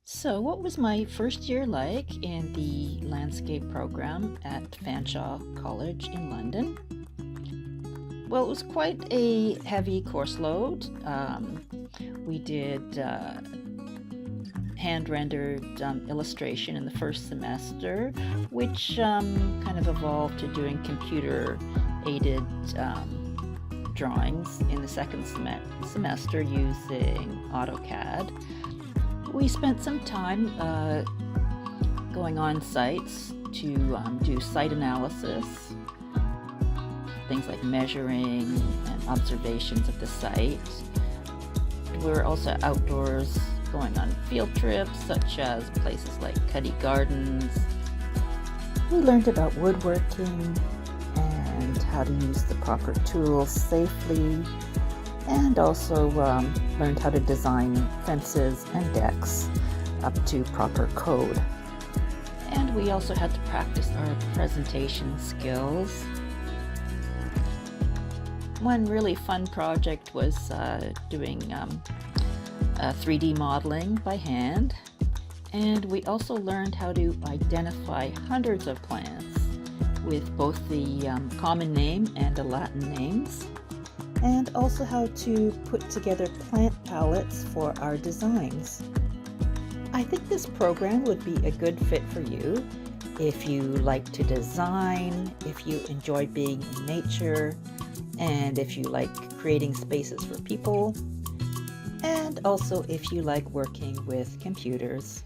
So, what was my first year like in the landscape program at Fanshawe College in London? Well, it was quite a heavy course load. We did hand rendered illustration in the first semester, which kind of evolved to doing computer aided drawings in the second semester using AutoCAD. We spent some time going on sites to do site analysis, things like measuring and observations of the site. We were also outdoors going on field trips, such as places like Cuddy Gardens. We learned about woodworking and how to use the proper tools safely, and also learned how to design fences and decks up to proper code. And we also had to practice our presentation skills. One really fun project was doing 3D modeling by hand, and we also learned how to identify hundreds of plants with both the common name and the Latin names, and also how to put together plant palettes for our designs. I think this program would be a good fit for you if you like to design, if you enjoy being in nature, and if you like creating spaces for people, and also if you like working with computers.